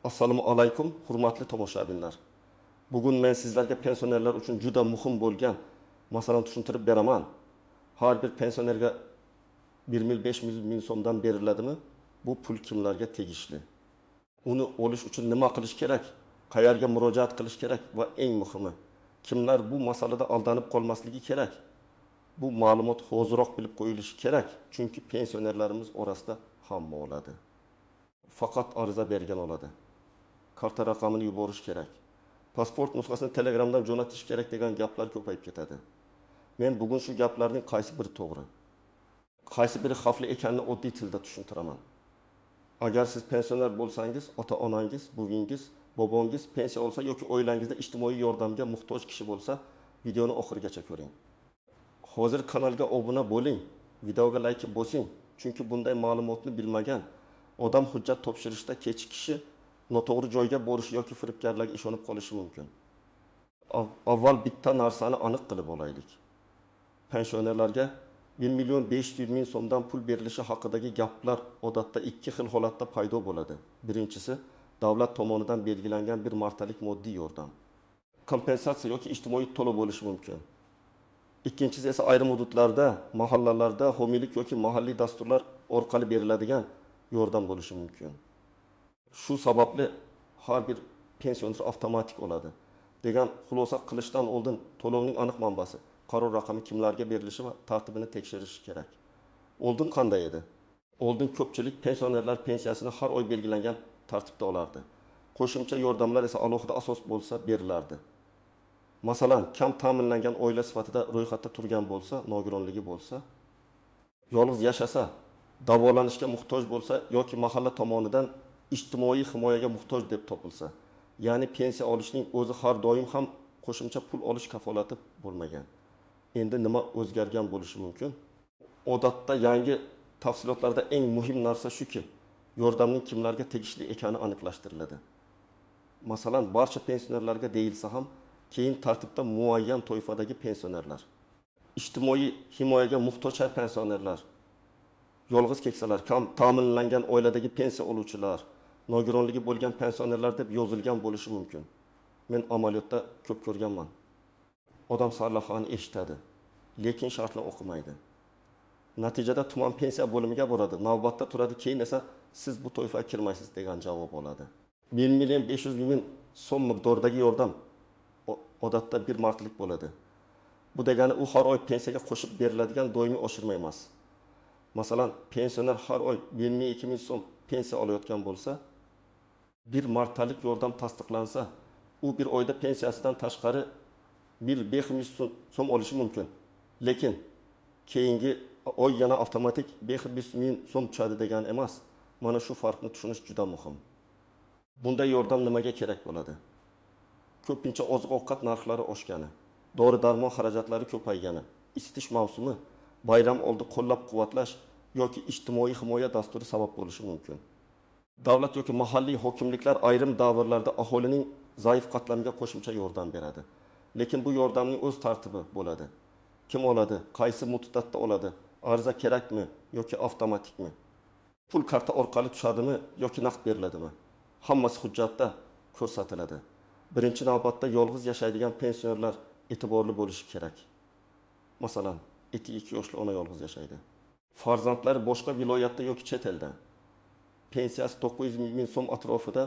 Assalomu alaykum, hurmatli tomoshabinlar. Bugun men sizlarga pensionerlar uchun juda muhim bo'lgan masalani tushuntirib beraman. Har bir pensionerga 1.500 ming so'mdan beriladimi? Bu pul kimlarga tegishli? Uni olish uchun nima qilish kerak? Qayerga murojaat qilish kerak va eng muhimi, kimlar bu masalada aldanib qolmasligi kerak? Bu ma'lumot hoziroq bilib qo'yilishi kerak, chunki pensionerlarimiz orasida hamma oladi. Faqat ariza bergan oladi. Karta raqamini yuborish kerak. Pasport nusxasini Telegramdan jo'natish kerak degan gaplar ko'payib ketadi. Men bugun shu gaplarning qaysi biri to'g'ri, qaysi biri xavfli ekanini oddiy tilda tushuntiraman. Agar siz pensioner bo'lsangiz, ota-onangiz, buvingiz, bobongiz pensiya olsa yoki oilangizda ijtimoiy yordamga muhtoj kishi bo'lsa, videoni oxirigacha ko'ring. Hozir kanalga obuna bo'ling, videoga like bosing, chunki bunday ma'lumotni bilmagan odam hujjat topshirishda kechikishi noto'g'ri joyga borish yoki firibgarlarga ishonib qolishi mumkin. Avval bitta narsani aniq qilib olaylik. Pensionerlarga 1.500 ming so'mdan pul berilishi haqidagi gaplar odatda ikki xil holatda paydo bo'ladi. Birinchisi, davlat tomonidan belgilangan bir martalik moddiy yordam. Kompensatsiya yoki ijtimoiy to'lov bo'lishi mumkin. Ikkinchisi esa ayrim hududlarda, mahallalarda homiylik yoki mahalliy dasturlar orqali beriladigan yordam bo'lishi mumkin. Shu sababli har bir pensioner avtomatik oladi degan xulosa qilishdan oldin to'lovning aniq manbasi, qaror raqami kimlarga berilishi va tartibini tekshirish kerak. Oldin qanday edi? Oldin ko'pchilik pensionerlar pensiyasini har oy belgilangan tartibda olardi. Qo'shimcha yordamlar esa alohida asos bo'lsa berilardi. Masalan, kam ta'minlangan oila sifatida ro'yxatda turgan bo'lsa, nogironligi bo'lsa, yolg'iz yashasa, davolanishga muhtoj bo'lsa yoki mahalla tomonidan ijtimoiy himoyaga muhtoj deb topilsa, ya'ni pensiya olishning o'zi har doim ham qo'shimcha pul olish kafolati bo'lmagan. Endi nima o'zgargan bo'lishi mumkin? Odatda yangi tafsilotlarda eng muhim narsa shuki, yordamning kimlarga tegishli ekani aniqlashtiriladi. Masalan, barcha pensionerlarga deyilsa ham, keyin tartibda muayyan toifadagi pensionerlar, ijtimoiy himoyaga muhtoj pensionerlar, yolg'iz keksalar, kam ta'minlangan oiladagi pensiya oluvchilar, nogironligi bo'lgan pensionerlar deb yozilgan bo'lishi mumkin. Men amaliyotda ko'p ko'rganman. Odam sarlavhani eshitadi, lekin shartni o'qimaydi. Natijada tuman pensiya bo'limiga boradi, navbatda turadi, keyin esa siz bu toifaga kirmaysiz degan javob oladi. 1.500 ming so'm miqdoridagi yordam odatda bir martalik bo'ladi. Bu degani u har oy pensiyaga qo'shib beriladigan doimiy oshirma emas. Masalan, pensioner har oy 1.2 ming so'm pensiya olayotgan bo'lsa, bir martalik yordam tasdiqlansa, u bir oyda pensiyasidan tashqari 1.500 so'm olishi mumkin. Lekin keyingi oy yana avtomatik 500 ming so'm tushadi degan emas. Mana shu farqni tushunish juda muhim. Bunday yordam nimaga kerak bo'ladi? Ko'pincha oziq-ovqat narxlari oshgani, dori-darmon xarajatlari ko'paygani, isitish mavsumi, bayram oldi qo'llab-quvvatlash yoki ijtimoiy himoya dasturi sabab bo'lishi mumkin. Davlat yoki mahalliy hokimliklar ayrim davrlarda aholining zaif qatlamiga qo'shimcha yordam beradi. Lekin bu yordamning o'z tartibi bo'ladi. Kim oladi, qaysi muddatda oladi, ariza kerakmi yoki avtomatikmi? Pul karta orqali tushadimi yoki naqd beriladimi? Hammasi hujjatda ko'rsatiladi. Birinchi navbatda yolg'iz yashaydigan pensionerlar e'tiborli bo'lishi kerak. Masalan, 2 yoshli ona yolg'iz yashaydi. Farzandlari boshqa viloyatda yoki chet elda. Pensiyasi 900 ming so'm atrofida,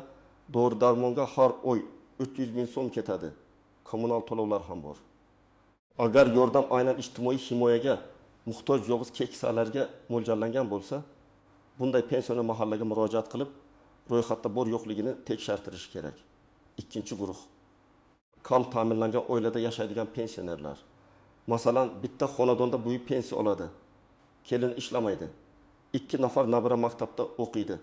dori-darmonga har oy 300 ming so'm ketadi. Kommunal to'lovlar ham bor. Agar yordam aynan ijtimoiy himoyaga muhtoj yolg'iz keksalarga mo'ljallangan bo'lsa, bunday pensioner mahallaga murojaat qilib, ro'yxatda bor yo'qligini tekshirtirish kerak. Ikkinchi guruh, kam ta'minlangan oilada yashaydigan pensionerlar. Masalan, bitta xonadonda buyuk pensiya oladi. Kelin ishlamaydi. 2 nafar nabira maktabda o'qiydi.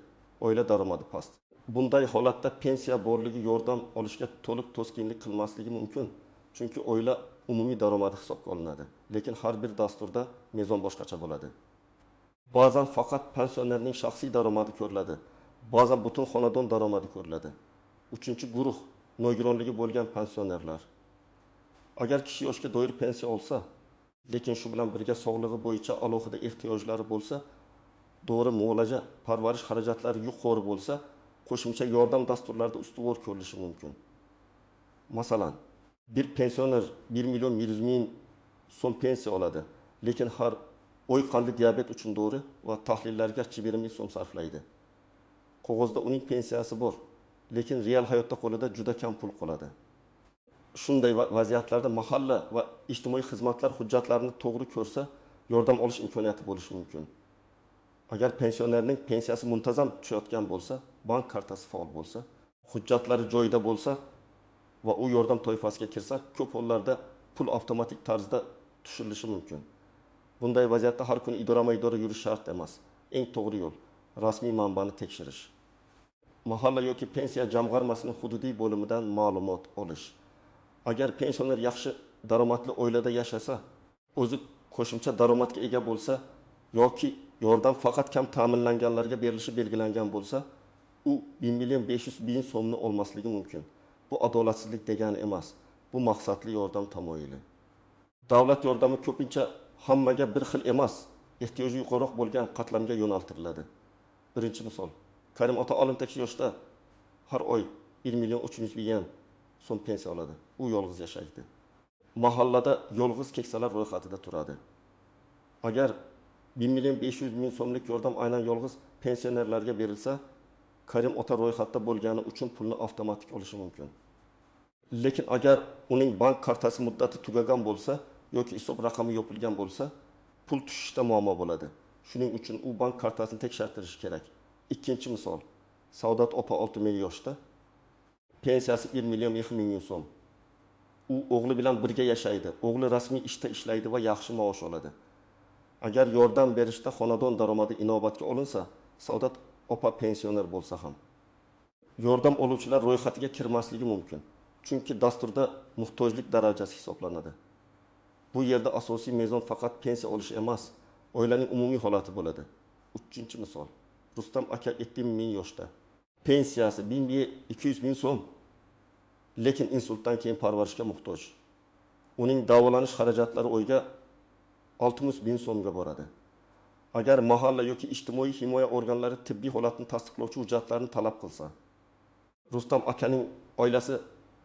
Oila daromadi past. Bunday holatda pensiya borligi yordam olishga to'liq to'sqinlik qilmasligi mumkin. Chunki oila umumiy daromadi hisobga olinadi. Lekin har bir dasturda mezon boshqacha bo'ladi. Ba'zan faqat pensionerning shaxsiy daromadi ko'riladi. Ba'zan butun xonadon daromadi ko'riladi. Uchinchi guruh, nogironligi bo'lgan pensionerlar. Agar kishi yoshga doir pensiya olsa, lekin shu bilan birga sog'lig'i bo'yicha alohida ehtiyojlari bo'lsa, doğru muolaja, parvarish xarajatlari yuqori bo'lsa, qo'shimcha yordam dasturlarida ustuvor ko'rilishi mumkin. Masalan, bir pensioner 1 milyon 100 ming so'm pensiya oladi, lekin har oy qandli diabet uchun dori va tahlillarga 1 ming so'm sarflaydi. Qog'ozda uning pensiyasi bor, lekin real hayotda qo'lida juda kam pul qoladi. Shunday vaziyatlarda mahalla va ijtimoiy xizmatlar hujjatlarini to'g'ri ko'rsa, yordam olish imkoniyati bo'lishi mumkin. Agar pensionerning pensiyasi muntazam tushayotgan bo'lsa, bank kartasi faol bo'lsa, hujjatlari joyida bo'lsa va u yordam toifasiga kirsa, ko'p hollarda pul avtomatik tarzda tushirilishi mumkin. Bunday vaziyatda har kuni idorama-idora yurish shart emas. Eng to'g'ri yo'l rasmiy manbani tekshirish. Mahalla yoki pensiya jamg'armasining hududiy bo'limidan ma'lumot olish. Agar pensioner yaxshi daromadli oilada yashasa, o'zi qo'shimcha daromadga ega bo'lsa yoki yordam faqat kam ta'minlanganlarga berilishi belgilangan bo'lsa, u 1 million 500 ming so'mni olmasligi mumkin. Bu adolatsizlik degani emas, bu maqsadli yordam tamoyili. Davlat yordami ko'pincha hammaga bir xil emas, ehtiyoji yuqoriroq bo'lgan qatlamga yo'naltiriladi. Birinchi misol, Karim ota olimtaki yoshda har oy 1 million 300 ming so'm pensiya oladi. U yolg'iz yashaydi. Mahallada yolg'iz keksalar ro'yxatida turadi. Agar 1 million 500 ming so'mlik yordam aynan yolg'iz pensionerlarga berilsa, Karim ota ro'yxatda bo'lgani uchun pulni avtomatik olishi mumkin. Lekin agar uning bank kartasi muddati tugagan bo'lsa yoki hisob raqami yopilgan bo'lsa, pul tushishda muammo bo'ladi. Shuning uchun u bank kartasini tekshirtirish kerak. Ikkinchi misol, Saodat opa 60 yoshda, pensiyasi 1 million 100 ming so'm. U o'g'li bilan birga yashaydi. O'g'li rasmiy ishda ishlaydi va yaxshi maosh oladi. Agar yordam berishda xonadon daromadi inobatga olinsa, Saodat opa pensioner bo'lsa ham yordam oluvchilar ro'yxatiga kirmasligi mumkin. Chunki dasturda muhtojlik darajasi hisoblanadi. Bu yerda asosiy mezon faqat pensiya olish emas, oilaning umumiy holati bo'ladi. Uchinchi misol, Rustam aka 70 ming yoshda. Pensiyasi 1200 ming so'm. Lekin insultdan keyin parvarishga muhtoj. Uning davolanish xarajatlari oyga 600 ming so'mga boradi. Agar mahalla yoki ijtimoiy himoya organlari tibbiy holatni tasdiqlovchi hujjatlarni talab qilsa, Rustam akaning oilasi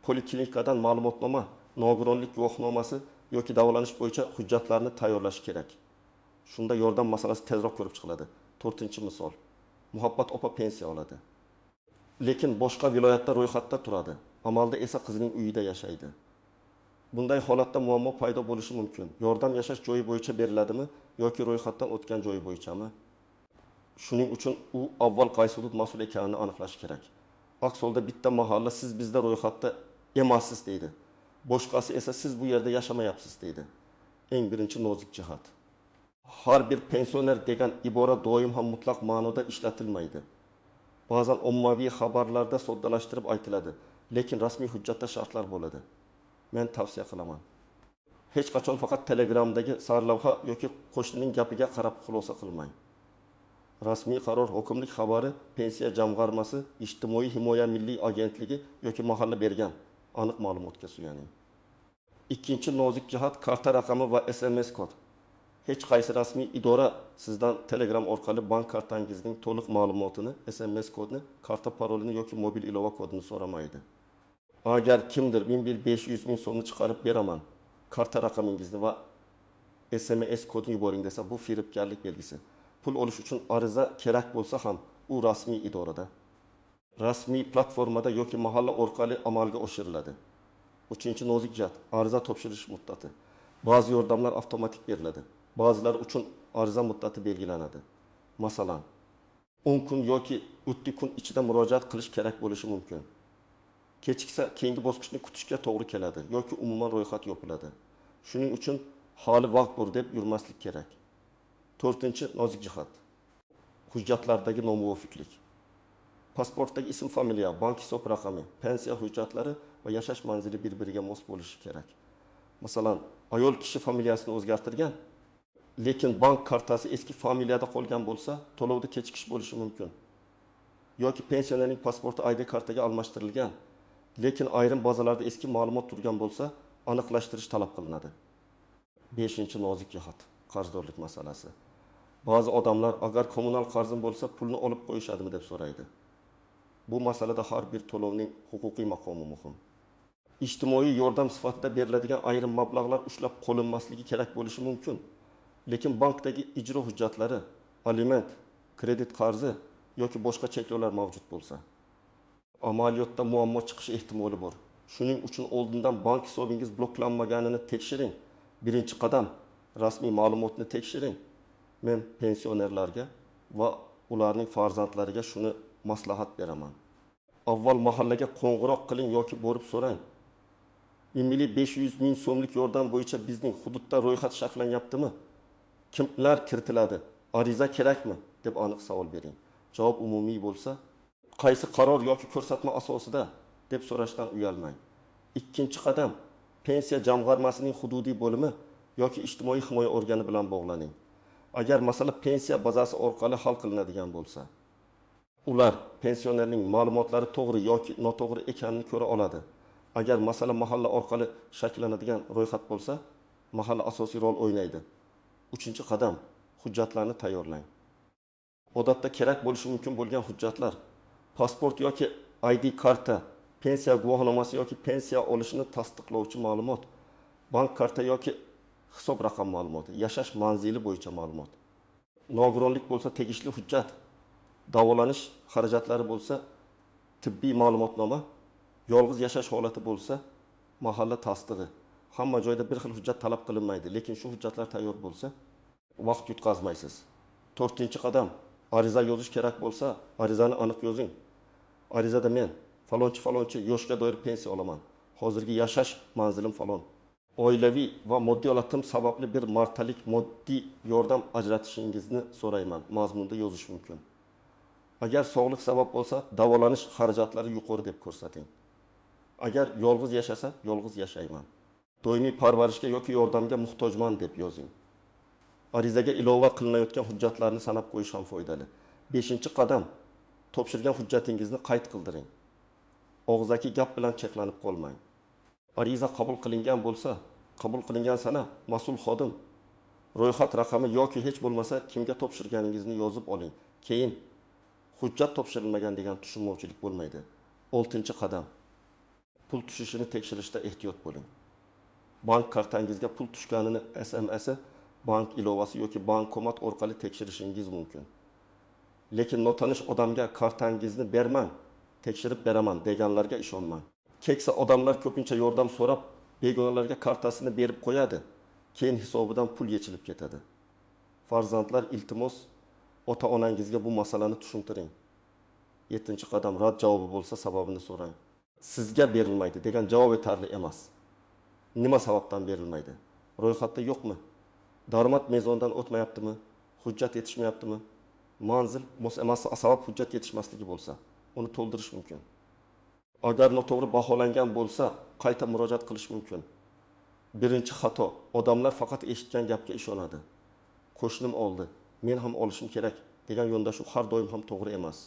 poliklinikadan ma'lumotnoma, nogironlik guvohnomasi yoki davolanish bo'yicha hujjatlarni tayyorlashi kerak. Shunda yordam masalasi tezroq ko'rib chiqiladi. 4-misol, Muhabbat opa pensiya oladi. Lekin boshqa viloyatda ro'yxatda turadi. Amalda esa qizining uyida yashaydi. Bunday holatda muammo paydo bo'lishi mumkin. Yordam yashash joyi bo'yicha beriladimi yoki ro'yxatdan o'tgan joyi bo'yichami? Shuning uchun u avval qaysi hudud mas'ul ekanini aniqlash kerak. Aks holda bitta mahalla siz bizda ro'yxatda emassiz deydi. Boshqasi esa siz bu yerda yashamayapsiz deydi. Eng birinchi nozik jihat. Har bir pensioner degan ibora doim ham mutlaq ma'noda ishlatilmaydi. Ba'zan ommaviy xabarlarda soddalashtirib aytiladi, lekin rasmiy hujjatda shartlar bo'ladi. Men tavsiya qilaman. Hech qachon faqat Telegramdagi sarlavha yoki qo'shnining gapiga qarab xulosa qilmang. Rasmiy qaror, hokimlik xabari, pensiya jamg'armasi, ijtimoiy himoya milliy agentligi yoki mahalla bergan aniq ma'lumotga suyaning. Ikkinchi nozik jihat karta raqami va SMS kod. Hech qaysi rasmiy idora sizdan Telegram orqali bank kartangizning to'liq ma'lumotini, SMS kodini, karta parolini yoki mobil ilova kodini so'ramaydi. Agar kimdir 1500 ming so'mni chiqarib beraman, karta raqamingizni va SMS kodini yuboring desa, bu firibgarlik belgisi. Pul olish uchun ariza kerak bo'lsa ham, u rasmiy idorada, rasmiy platformada yoki mahalla orqali amalga oshiriladi. Uchinchi nozik jihat, ariza topshirish muddati. Ba'zi yordamlar avtomatik beriladi. Ba'zilar uchun ariza muddati belgilanadi. Masalan, 10 kun yoki 30 kun ichida murojaat qilish kerak bo'lishi mumkin. Kechiksa keyingi bosqichni kutishga to'g'ri keladi yoki umuman ro'yxat yopiladi. Shuning uchun hali vaqt bor deb yurmaslik kerak. 4-nozik jihat. Hujjatlardagi nomuvofiqlik. Pasportdagi ism, familiya, bank hisob raqami, pensiya hujjatlari va yashash manzili bir-biriga mos bo'lishi kerak. Masalan, ayol kishi familiyasini o'zgartirgan, lekin bank kartasi eski familiyada qolgan bo'lsa, to'lovda kechikish bo'lishi mumkin. Yoki pensionerning pasporti ID kartaga almashtirilgan, lekin ayrim bazalarda eski ma'lumot turgan bo'lsa, aniqlashtirish talab qilinadi. 5-nozik jihat, qarzdorlik masalasi. Ba'zi odamlar agar kommunal qarzim bo'lsa, pulni olib qo'yishadimi deb so'raydi. Bu masalada har bir to'lovning huquqiy maqomi muhim. Ijtimoiy yordam sifatida beriladigan ayrim mablag'lar ushlab qo'linmasligi kerak bo'lishi mumkin. Lekin bankdagi ijro hujjatlari, aliment, kredit qarzi yoki boshqa cheklovlar mavjud bo'lsa, amaliyotda muammo chiqishi ehtimoli bor. Shuning uchun oldindan bank hisobingiz bloklanmaganini tekshiring. Birinchi qadam rasmiy ma'lumotni tekshiring. Men pensionerlarga va ularning farzandlariga shuni maslahat beraman. Avval mahallaga qo'ng'iroq qiling yoki borib so'rang. Milliy 500 ming so'mlik yordam bo'yicha bizning hududda ro'yxat shakllanyaptimi? Kimlar kiritiladi? Ariza kerakmi? deb aniq savol bering. Javob umumiy bo'lsa, qaysi qaror yoki ko'rsatma asosida deb so'rashdan uyalmang. Ikkinchi qadam, pensiya jamg'armasining hududiy bo'limi yoki ijtimoiy himoya organi bilan bog'laning. Agar masala pensiya bazasi orqali hal qilinadigan bo'lsa, ular pensionerning ma'lumotlari to'g'ri yoki noto'g'ri ekanini ko'ra oladi. Agar masala mahalla orqali shakllanadigan ro'yxat bo'lsa, mahalla asosiy rol o'ynaydi. Uchinchi qadam, hujjatlarni tayyorlang. Odatda kerak bo'lishi mumkin bo'lgan hujjatlar: pasport yoki ID karta, pensiya guvohnomasi yoki pensiya olishini tasdiqlovchi ma'lumot, bank karta yoki hisob raqam ma'lumoti, yashash manzili bo'yicha ma'lumot. Nogironlik bo'lsa tegishli hujjat, davolanish xarajatlari bo'lsa tibbiy ma'lumotnoma, yolg'iz yashash holati bo'lsa mahalla tasdig'i. Hamma joyda bir xil hujjat talab qilinmaydi, lekin shu hujjatlar tayyor bo'lsa vaqt yutqazmaysiz. 4-qadam, ariza yozish kerak bo'lsa, arizani aniq yozing. Arizada men falonchi yoshga doir pensiya olaman. Hozirgi yashash manzilim falon. Oilaviy va moddiy holatim sababli bir martalik moddiy yordam ajratishingizni so'rayman. Mazmunda yozish mumkin. Agar sog'liq sabab bo'lsa, davolanish xarajatlari yuqori deb ko'rsating. Agar yolg'iz yashasa, yolg'iz yashayman. Doimiy parvarishga yoki yordamga muhtojman deb yozing. Arizaga ilova qilinayotgan hujjatlarni sanab qo'yish ham foydali. 5-qadam, topshirgan hujjatingizni qayd qildiring. Og'zaki gap bilan cheklanib qolmang. Ariza qabul qilingan bo'lsa, qabul qilingan sana mas'ul xodim ro'yxat raqami yoki hech bo'lmasa kimga topshirganingizni yozib oling. Keyin hujjat topshirilmagan degan tushunmovchilik bo'lmaydi. 6-qadam, pul tushishini tekshirishda ehtiyot bo'ling. Bank kartangizga pul tushganini SMS'i, bank ilovasi yoki bankomat orqali tekshirishingiz mumkin. Lekin notanish odamga kartangizni bermang, tekshirib beraman deganlarga ishonmang. Keksa odamlar ko'pincha yordam so'rab, begonalarga kartasini berib qo'yadi. Keyin hisobidan pul yechilib ketadi. Farzandlar, iltimos, ota-onangizga bu masalani tushuntiring. 7-qadam, rad javobi bo'lsa sababini so'rang. Sizga berilmaydi degan javob yetarli emas. Nima sababdan berilmaydi? Ro'yxatda yo'qmi? Daromad mezondan o'tmayaptimi? Hujjat yetishmayaptimi? Manzil emas, sabab hujjat yetishmasligi bo'lsa, uni to'ldirish mumkin. Agar noto'g'ri baholangan bo'lsa, qayta murojaat qilish mumkin. Birinchi xato, odamlar faqat eshitgan gapga ishonadi. Qo'shnim oldi, men ham olishim kerak degan yondashuv har doim ham to'g'ri emas.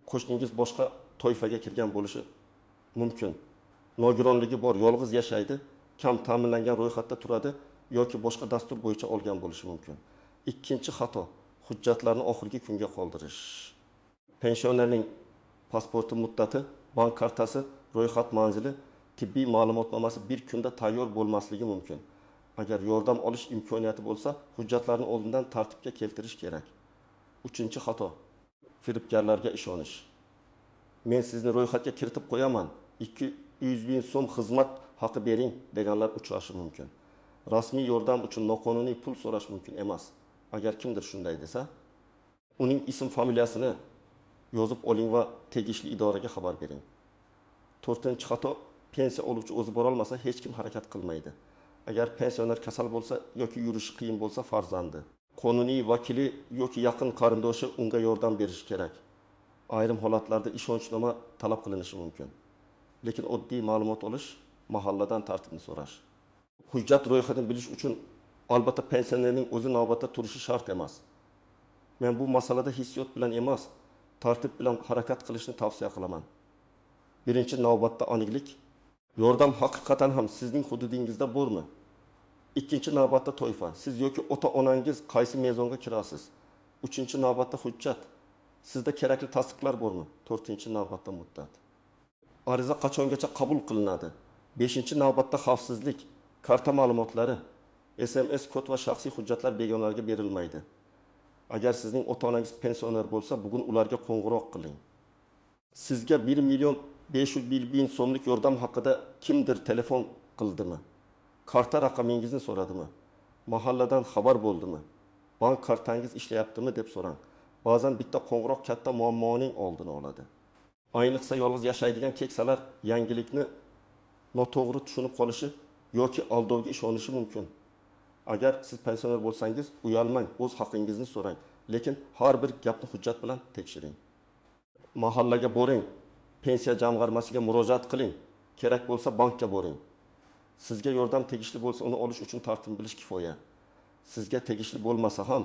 Qo'shningiz boshqa toifaga kirgan bo'lishi mumkin. Nogironligi bor, yolg'iz yashaydi, kam ta'minlangan ro'yxatda turadi yoki boshqa dastur bo'yicha olgan bo'lishi mumkin. Ikkinchi xato, hujjatlarni oxirgi kunga qoldirish. Pensionerning pasporti muddati, bank kartasi, ro'yxat manzili, tibbiy ma'lumotnomasi bir kunda tayyor bo'lmasligi mumkin. Agar yordam olish imkoniyati bo'lsa, hujjatlarni oldindan tartibga keltirish kerak. 3-xato, firibgarlarga ishonish. Men sizni ro'yxatga kiritib qo'yaman, 200 ming so'm xizmat haqi bering deganlar uchrashi mumkin. Rasmiy yordam uchun noqonuniy pul so'rash mumkin emas. Agar kimdir shunday desa, uning ism familiyasini yozib oling va tegishli idoraga xabar bering. 4-xato, pensiya oluvchi o'zi bora olmasa hech kim harakat qilmaydi. Agar pensioner kasal bo'lsa yoki yurishi qiyin bo'lsa, farzandi, qonuniy vakili yoki yaqin qarindoshi unga yordam berishi kerak. Ayrim holatlarda ishonchnoma talab qilinishi mumkin. Lekin oddiy ma'lumot olish, mahalladan tartibni so'rash. Hujjat ro'yxatini bilish uchun albatta pensionerning o'zi navbatda turishi shart emas. Men bu masalada hissiyot bilan emas, tartib bilan harakat qilishni tavsiya qilaman. Birinchi navbatda aniqlik, yordam haqiqatan ham sizning hududingizda bormi? Ikkinchi navbatda toifa, siz yoki ota-onangiz qaysi mezonga kirasiz? 3-navbatda hujjat, Sizda kerakli tasdiqlar bormi? 4-navbatda muddat. Ariza qachongacha qabul qilinadi? 5-navbatda xavfsizlik, karta ma'lumotlari, SMS kod va shaxsiy hujjatlar begonalarga berilmaydi. Agar sizning ota-onangiz pensioner bo'lsa, bugun ularga qo'ng'iroq qiling. Sizga 1.500.000 so'mlik yordam haqida kimdir telefon qildimi? Karta raqamingizni so'radimi? Mahalladan xabar bo'ldimi? Bank kartangiz ishlayaptimi deb so'rang. Ba'zan bitta qo'ng'iroq katta muammoning oldini oladi. Ayniqsa yolg'iz yashaydigan keksalar yangilikni noto'g'ri tushunib qolishi yoki aldovga ishonishi mumkin. Agar siz pensioner bo'lsangiz, uyalmang, o'z haqingizni so'rang, lekin har bir gapni hujjat bilan tekshiring. Mahallaga boring, pensiya jamg'armasiga murojaat qiling, kerak bo'lsa bankka boring. Sizga yordam tegishli bo'lsa, uni olish uchun tartibni bilish kifoya. Sizga tegishli bo'lmasa ham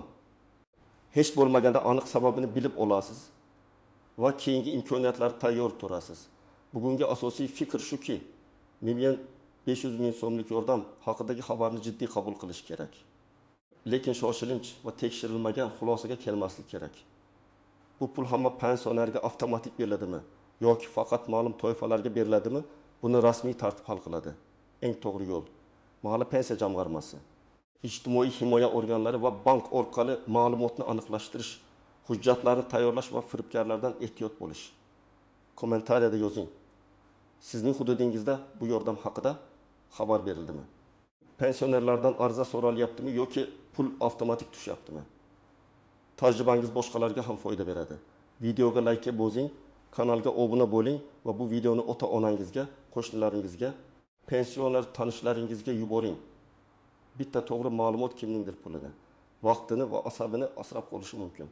hech bo'lmaganda aniq sababini bilib olasiz va keyingi imkoniyatlar tayyor turasiz. Bugungi asosiy fikr shuki, 1.500.000 so'mlik yordam haqidagi xabarni jiddiy qabul qilish kerak. Lekin shoshilinch va tekshirilmagan xulosaga kelmaslik kerak. Bu pul hamma pensionerga avtomatik beriladimi yoki faqat ma'lum toifalarga beriladimi? Buni rasmiy tartib hal qiladi. Eng to'g'ri yo'l mahalla pensiya jamg'armasi, ijtimoiy himoya organlari va bank orqali ma'lumotni aniqlashtirish, hujjatlarni tayyorlash va firibgarlardan ehtiyot bo'lish. Kommentariyada yozing. Sizning hududingizda bu yordam haqida xabar berildimi? Pensionerlardan ariza so'ralyaptimi yoki pul avtomatik tushyaptimi? Tajribangiz boshqalarga ham foyda beradi. Videoga like bosing, kanalga obuna bo'ling va bu videoni ota-onangizga, qo'shnilaringizga, pensioner tanishlaringizga yuboring. Bitta to'g'ri ma'lumot kimningdir pulini, vaqtini va asabini asrab qolishi mumkin.